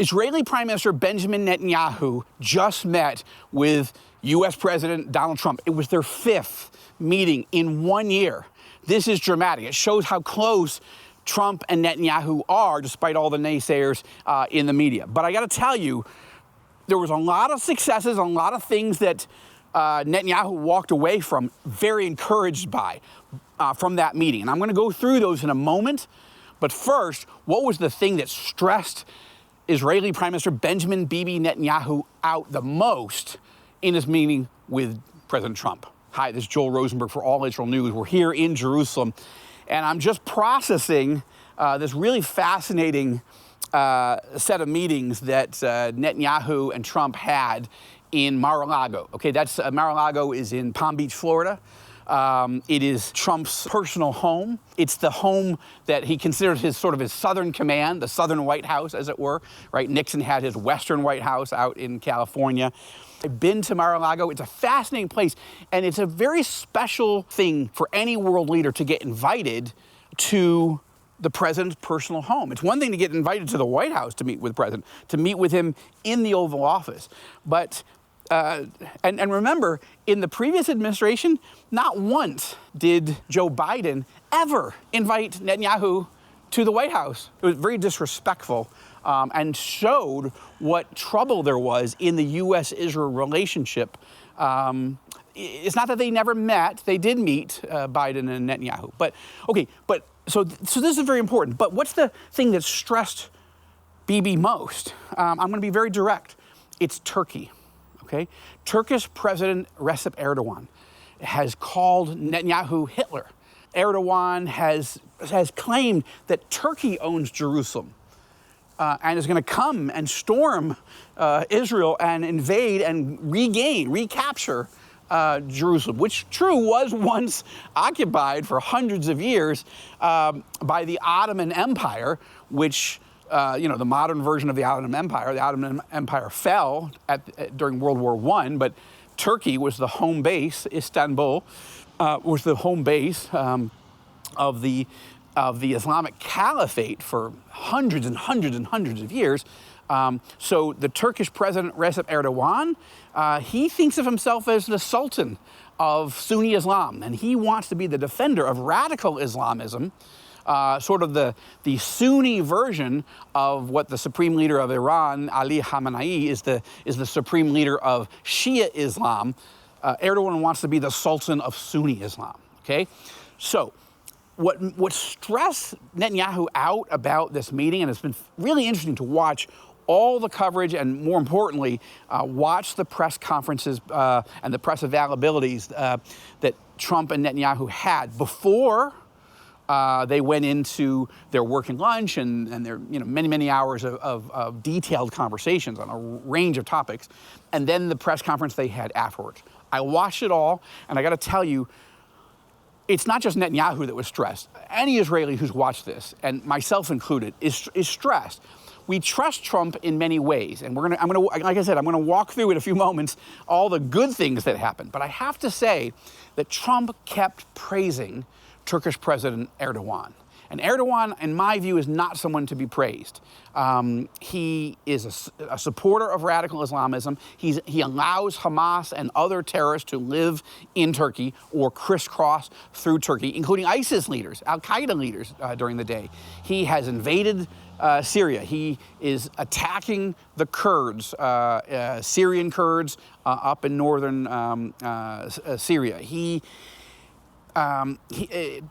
Israeli Prime Minister Benjamin Netanyahu just met with U.S. President Donald Trump. It was their 5th meeting in 1 year. This is dramatic. It shows how close Trump and Netanyahu are, despite all the naysayers in the media. But I got to tell you, there was a lot of successes, a lot of things that Netanyahu walked away from, very encouraged by from that meeting. And I'm going to go through those in a moment. But first, what was the thing that stressed Israeli Prime Minister Benjamin Bibi Netanyahu out the most in his meeting with President Trump? Hi, this is Joel Rosenberg for All Israel News. We're here in Jerusalem, and I'm just processing this really fascinating set of meetings that Netanyahu and Trump had in Mar-A-Lago. Okay, that's Mar-A-Lago is in Palm Beach, Florida. It is Trump's personal home. It's the home that he considered his sort of his Southern command, the Southern White House, as it were, right? Nixon had his Western White House out in California. I've been to Mar-A-Lago. It's a fascinating place, and it's a very special thing for any world leader to get invited to the president's personal home. It's one thing to get invited to the White House to meet with the president, to meet with him in the Oval Office. But and remember, in the previous administration, not once did Joe Biden ever invite Netanyahu to the White House. It was very disrespectful and showed what trouble there was in the U.S.-Israel relationship. It's not that they never met. They did meet, Biden and Netanyahu. So this is very important. But what's the thing that stressed Bibi most? I'm going to be very direct. It's Turkey. Okay? Turkish President Recep Erdogan has called Netanyahu Hitler. Erdogan has claimed that Turkey owns Jerusalem and is going to come and storm Israel and invade and recapture Jerusalem, which was once occupied for hundreds of years by the Ottoman Empire, which the modern version of the Ottoman Empire. The Ottoman Empire fell during World War I, but Turkey was the home base. Istanbul was the home base of the Islamic Caliphate for hundreds and hundreds and hundreds of years. So the Turkish President Recep Erdogan, he thinks of himself as the Sultan of Sunni Islam, and he wants to be the defender of radical Islamism. Sort of the Sunni version of what the supreme leader of Iran, Ali Khamenei, is the supreme leader of Shia Islam. Erdogan wants to be the Sultan of Sunni Islam. Okay, so what stressed Netanyahu out about this meeting, and it's been really interesting to watch all the coverage and, more importantly, watch the press conferences and the press availabilities that Trump and Netanyahu had before they went into their working lunch and their many hours of detailed conversations on a range of topics, and then the press conference they had afterwards. I watched it all, and I got to tell you, it's not just Netanyahu that was stressed. Any Israeli who's watched this, and myself included, is stressed. We trust Trump in many ways, and like I said, I'm gonna walk through in a few moments all the good things that happened. But I have to say that Trump kept praising Turkish President Erdogan. And Erdogan, in my view, is not someone to be praised. He is a supporter of radical Islamism. He allows Hamas and other terrorists to live in Turkey or crisscross through Turkey, including ISIS leaders, Al-Qaeda leaders during the day. He has invaded Syria. He is attacking the Kurds, Syrian Kurds up in northern Syria.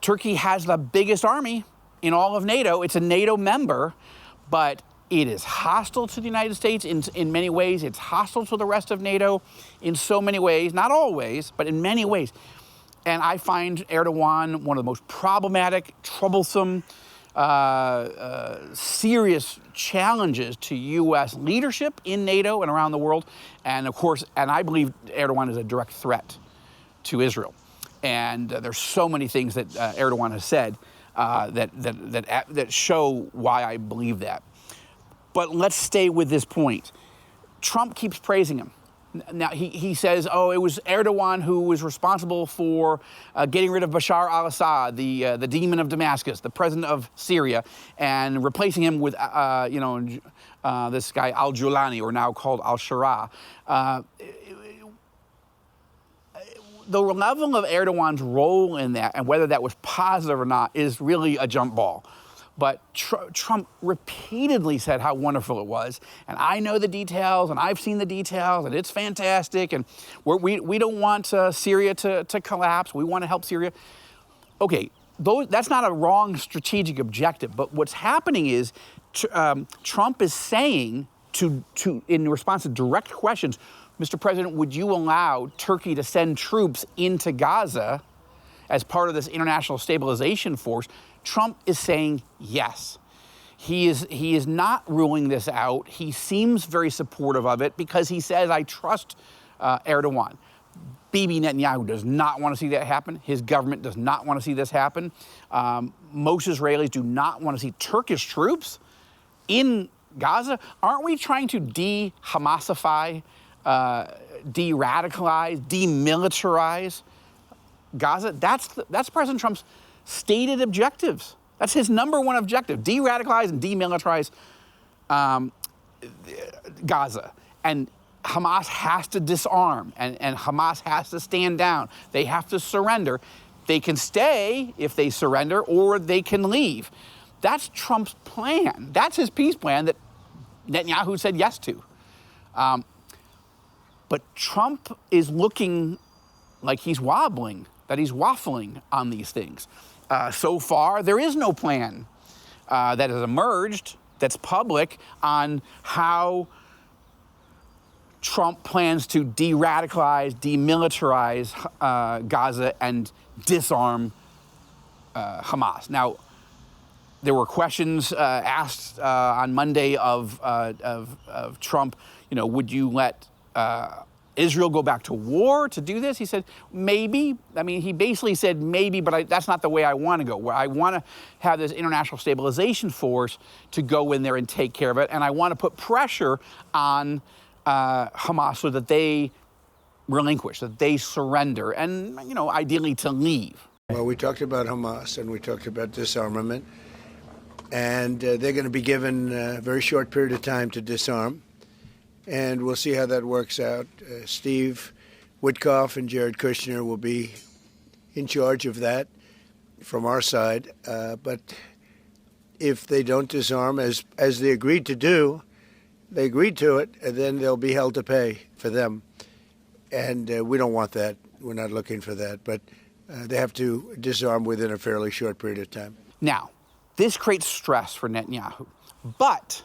Turkey has the biggest army in all of NATO. It's a NATO member, but it is hostile to the United States in many ways. It's hostile to the rest of NATO in so many ways, not always, but in many ways. And I find Erdogan one of the most problematic, troublesome, serious challenges to U.S. leadership in NATO and around the world. And of course, I believe Erdogan is a direct threat to Israel. And there's so many things that Erdogan has said that show why I believe that. But let's stay with this point. Trump keeps praising him. Now, he says, oh, it was Erdogan who was responsible for getting rid of Bashar al-Assad, the demon of Damascus, the president of Syria, and replacing him with, this guy al-Julani, or now called al-Shara. The level of Erdogan's role in that, and whether that was positive or not, is really a jump ball. But Trump repeatedly said how wonderful it was. And I know the details, and I've seen the details, and it's fantastic. And we don't want Syria to collapse. We want to help Syria. Okay, that's not a wrong strategic objective. But what's happening is Trump is saying, in response to direct questions, Mr. President, would you allow Turkey to send troops into Gaza as part of this international stabilization force? Trump is saying yes. He is not ruling this out. He seems very supportive of it because he says, I trust Erdogan. Bibi Netanyahu does not want to see that happen. His government does not want to see this happen. Most Israelis do not want to see Turkish troops in Gaza. Aren't we trying to de-Hamasify, de-radicalize, demilitarize Gaza? That's President Trump's stated objectives. That's his number one objective: de-radicalize and demilitarize Gaza. And Hamas has to disarm, and Hamas has to stand down. They have to surrender. They can stay if they surrender, or they can leave. That's Trump's plan. That's his peace plan that Netanyahu said yes to. But Trump is looking like he's wobbling, that he's waffling on these things. So far, there is no plan that has emerged that's public on how Trump plans to de-radicalize, demilitarize Gaza and disarm Hamas. Now, there were questions asked on Monday of Trump, would you let Israel go back to war to do this? He said, maybe. I mean, he basically said maybe, but that's not the way I want to go. Where I want to have this international stabilization force to go in there and take care of it. And I want to put pressure on Hamas so that they relinquish, that they surrender, and, ideally to leave. Well, we talked about Hamas and we talked about disarmament. And they're going to be given a very short period of time to disarm. And we'll see how that works out. Steve Witkoff and Jared Kushner will be in charge of that from our side. But if they don't disarm, as they agreed to do, they agreed to it, and then they'll be held to pay for them. And we don't want that. We're not looking for that. But they have to disarm within a fairly short period of time. Now, this creates stress for Netanyahu. But,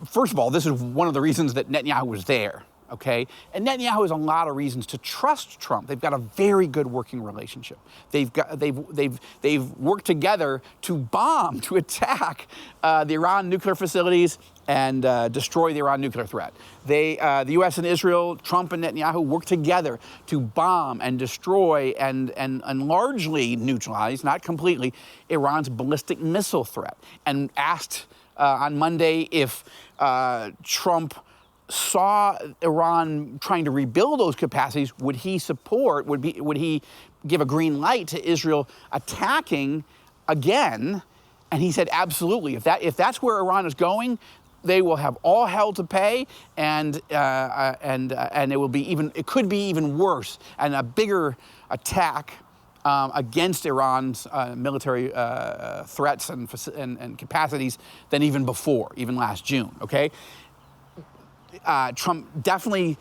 first of all, this is one of the reasons that Netanyahu was there, okay? And Netanyahu has a lot of reasons to trust Trump. They've got a very good working relationship. They've worked together to attack the Iran nuclear facilities and destroy the Iran nuclear threat. The U.S. and Israel, Trump and Netanyahu, worked together to bomb and destroy and largely neutralize, not completely, Iran's ballistic missile threat, and asked on Monday if Trump saw Iran trying to rebuild those capacities, would he give a green light to Israel attacking again? And he said, absolutely. If that's where Iran is going, they will have all hell to pay, and it could be even worse, and a bigger attack against Iran's military threats and capacities than even before, even last June, okay? Trump definitely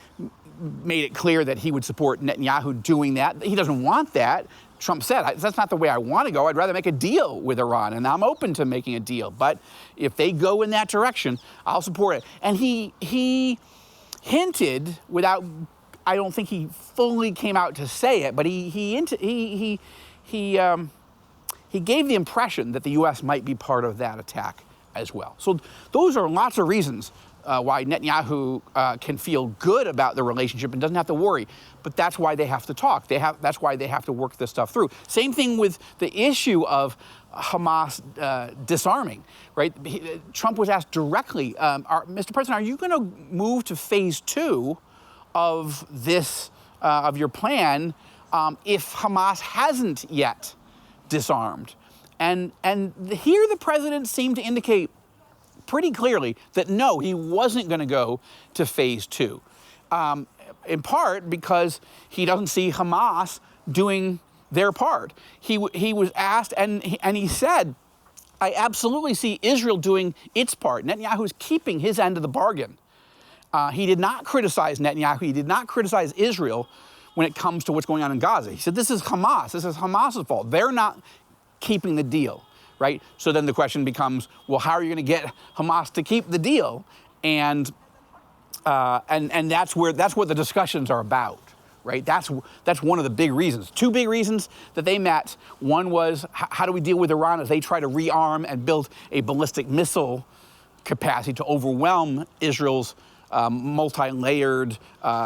made it clear that he would support Netanyahu doing that. He doesn't want that. Trump said, that's not the way I want to go. I'd rather make a deal with Iran, and I'm open to making a deal. But if they go in that direction, I'll support it. And he hinted, without, I don't think he fully came out to say it, but he gave the impression that the U.S. might be part of that attack as well. So those are lots of reasons why Netanyahu can feel good about the relationship and doesn't have to worry. But that's why they have to talk. That's why they have to work this stuff through. Same thing with the issue of Hamas disarming, right? Trump was asked directly, Mr. President, are you going to move to phase 2 of this, of your plan, if Hamas hasn't yet disarmed? And here the president seemed to indicate pretty clearly that no, he wasn't going to go to phase 2, in part because he doesn't see Hamas doing their part. He was asked, and he said, I absolutely see Israel doing its part. Netanyahu's keeping his end of the bargain. He did not criticize Netanyahu. He did not criticize Israel when it comes to what's going on in Gaza. He said, this is Hamas. This is Hamas's fault. They're not keeping the deal, right? So then the question becomes, well, how are you going to get Hamas to keep the deal? And that's what the discussions are about, right? That's one of the big reasons. 2 big reasons that they met. One was, how do we deal with Iran as they try to rearm and build a ballistic missile capacity to overwhelm Israel's multi-layered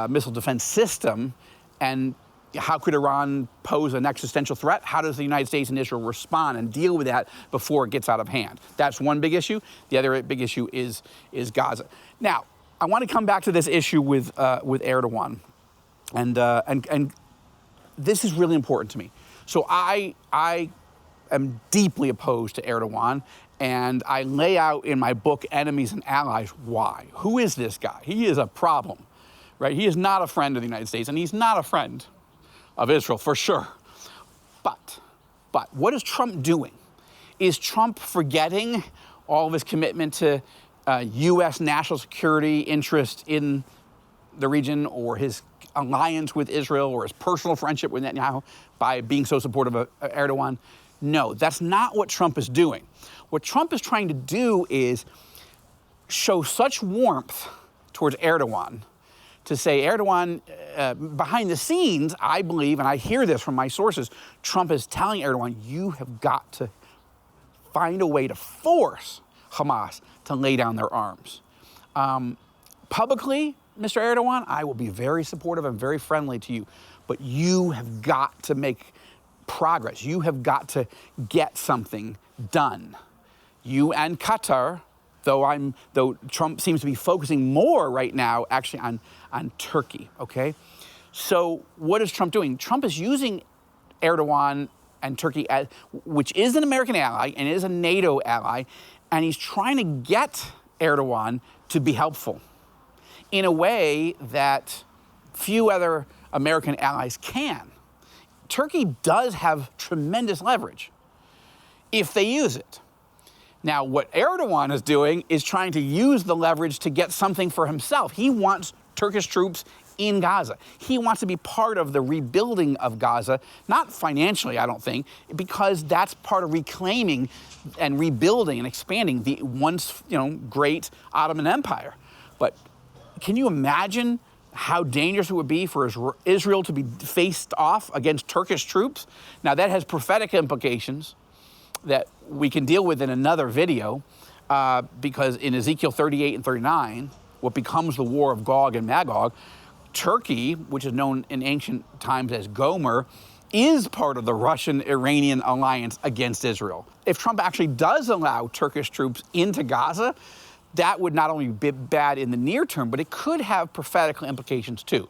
missile defense system? And how could Iran pose an existential threat? How does the United States and Israel respond and deal with that before it gets out of hand? That's one big issue. The other big issue is Gaza. Now, I want to come back to this issue with Erdogan, and this is really important to me. So I am deeply opposed to Erdogan, and I lay out in my book, Enemies and Allies, why. Who is this guy? He is a problem, right? He is not a friend of the United States, and he's not a friend of Israel, for sure. But what is Trump doing? Is Trump forgetting all of his commitment to U.S. national security interest in the region, or his alliance with Israel, or his personal friendship with Netanyahu by being so supportive of Erdogan? No, that's not what Trump is doing. What Trump is trying to do is show such warmth towards Erdogan, to say, Erdogan, behind the scenes, I believe, and I hear this from my sources, Trump is telling Erdogan, you have got to find a way to force Hamas to lay down their arms. Publicly, Mr. Erdogan, I will be very supportive and very friendly to you, but you have got to make progress. You have got to get something done. You and Qatar, though Trump seems to be focusing more right now actually on Turkey, okay? So what is Trump doing? Trump is using Erdogan and Turkey, which is an American ally and is a NATO ally, and he's trying to get Erdogan to be helpful in a way that few other American allies can. Turkey does have tremendous leverage if they use it. Now, what Erdogan is doing is trying to use the leverage to get something for himself. He wants Turkish troops in Gaza. He wants to be part of the rebuilding of Gaza, not financially, I don't think, because that's part of reclaiming and rebuilding and expanding the once, great Ottoman Empire. But can you imagine how dangerous it would be for Israel to be faced off against Turkish troops? Now, that has prophetic implications that we can deal with in another video, because in Ezekiel 38 and 39, what becomes the war of Gog and Magog, Turkey, which is known in ancient times as Gomer, is part of the Russian-Iranian alliance against Israel. If Trump actually does allow Turkish troops into Gaza, that would not only be bad in the near term, but it could have prophetic implications too.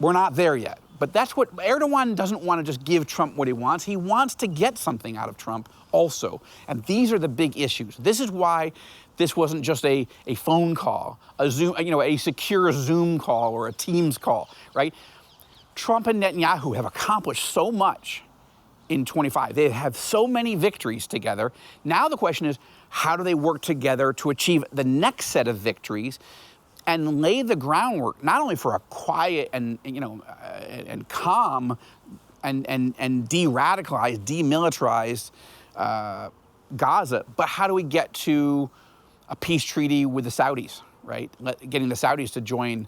We're not there yet. But that's what Erdogan doesn't want to just give Trump what he wants. He wants to get something out of Trump also. And these are the big issues. This is why this wasn't just a phone call, a Zoom, a secure Zoom call or a Teams call, right? Trump and Netanyahu have accomplished so much in 25. They have so many victories together. Now the question is, how do they work together to achieve the next set of victories and lay the groundwork not only for a quiet and calm and de-radicalized, demilitarized Gaza, but how do we get to a peace treaty with the Saudis, right? Getting the Saudis to join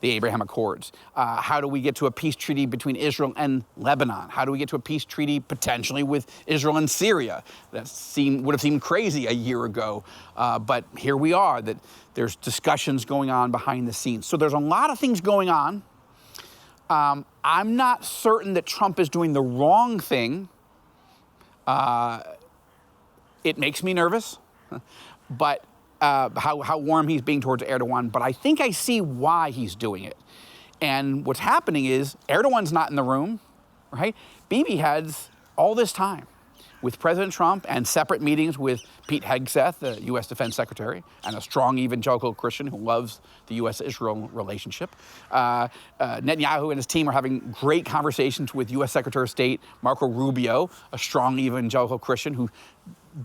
the Abraham Accords? How do we get to a peace treaty between Israel and Lebanon? How do we get to a peace treaty potentially with Israel and Syria? That would have seemed crazy a year ago, but here we are, that there's discussions going on behind the scenes. So there's a lot of things going on. I'm not certain that Trump is doing the wrong thing. It makes me nervous, but how warm he's being towards Erdogan, but I think I see why he's doing it. And what's happening is Erdogan's not in the room, right? Bibi has all this time with President Trump and separate meetings with Pete Hegseth, the U.S. Defense Secretary, and a strong evangelical Christian who loves the U.S.-Israel relationship. Netanyahu and his team are having great conversations with U.S. Secretary of State Marco Rubio, a strong evangelical Christian who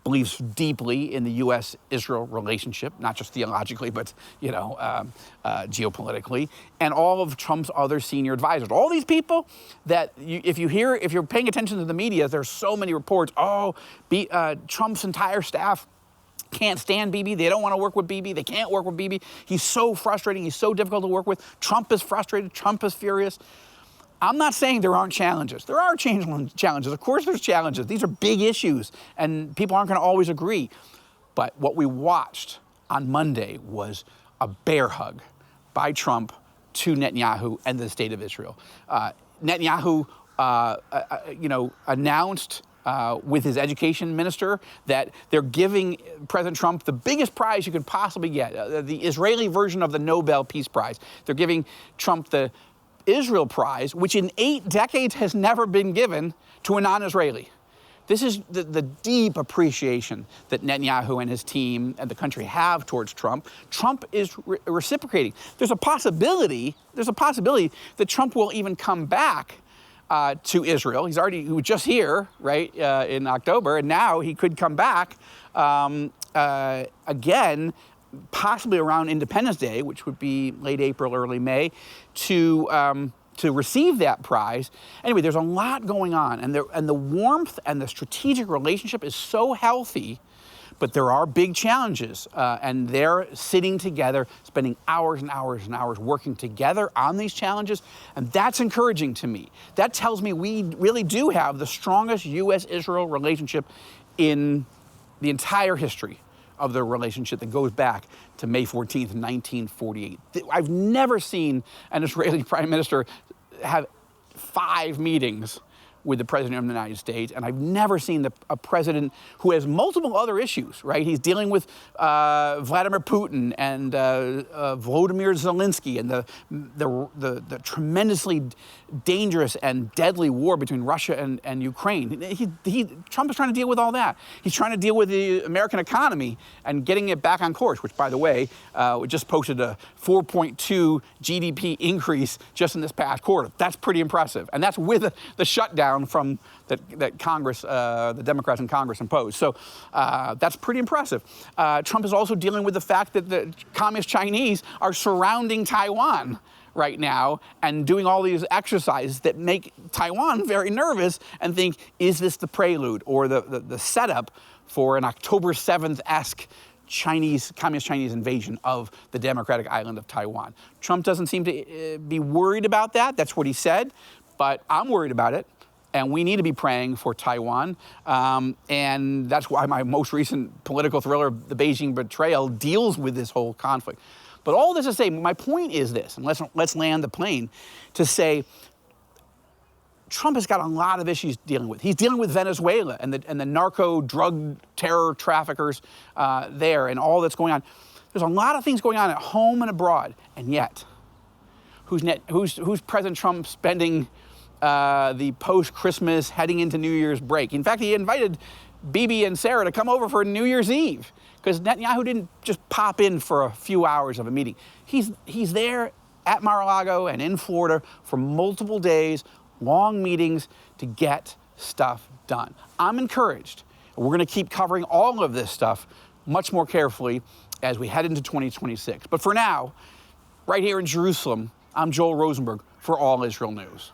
believes deeply in the U.S.-Israel relationship, not just theologically, but, geopolitically, and all of Trump's other senior advisors. All these people that, if you're paying attention to the media, there's so many reports, Trump's entire staff can't stand Bibi. They don't want to work with Bibi. They can't work with Bibi. He's so frustrating. He's so difficult to work with. Trump is frustrated. Trump is furious. I'm not saying there aren't challenges. There are challenges. Of course there's challenges. These are big issues, and people aren't going to always agree. But what we watched on Monday was a bear hug by Trump to Netanyahu and the state of Israel. Netanyahu, announced with his education minister that they're giving President Trump the biggest prize you could possibly get, the Israeli version of the Nobel Peace Prize. They're giving Trump the Israel Prize, which in 8 decades has never been given to a non-Israeli. This is the deep appreciation that Netanyahu and his team and the country have towards Trump. Trump is reciprocating. There's a possibility that Trump will even come back to Israel. He was just here, right, in October, and now he could come back again, possibly around Independence Day, which would be late April, early May, to receive that prize. Anyway, there's a lot going on, and the warmth and the strategic relationship is so healthy, but there are big challenges, and they're sitting together, spending hours and hours and hours working together on these challenges, and that's encouraging to me. That tells me we really do have the strongest U.S.-Israel relationship in the entire history of the relationship that goes back to May 14th, 1948. I've never seen an Israeli prime minister have 5 meetings with the president of the United States, and I've never seen a president who has multiple other issues, right? He's dealing with Vladimir Putin and Volodymyr Zelensky and the tremendously dangerous and deadly war between Russia and Ukraine. Trump is trying to deal with all that. He's trying to deal with the American economy and getting it back on course, which, by the way, we just posted a 4.2 GDP increase just in this past quarter. That's pretty impressive, and that's with the shutdown from that Congress, the Democrats in Congress imposed. So that's pretty impressive. Trump is also dealing with the fact that the communist Chinese are surrounding Taiwan right now and doing all these exercises that make Taiwan very nervous and think, is this the prelude or the setup for an October 7th-esque communist Chinese invasion of the democratic island of Taiwan? Trump doesn't seem to be worried about that. That's what he said, but I'm worried about it. And we need to be praying for Taiwan. And that's why my most recent political thriller, The Beijing Betrayal, deals with this whole conflict. But all this to say, my point is this, and let's land the plane, to say Trump has got a lot of issues dealing with. He's dealing with Venezuela and the narco drug terror traffickers there and all that's going on. There's a lot of things going on at home and abroad. And yet, who's President Trump spending the post-Christmas heading into New Year's break? In fact, he invited Bibi and Sarah to come over for New Year's Eve because Netanyahu didn't just pop in for a few hours of a meeting. He's there at Mar-A-Lago and in Florida for multiple days, long meetings to get stuff done. I'm encouraged. We're going to keep covering all of this stuff much more carefully as we head into 2026. But for now, right here in Jerusalem, I'm Joel Rosenberg for All Israel News.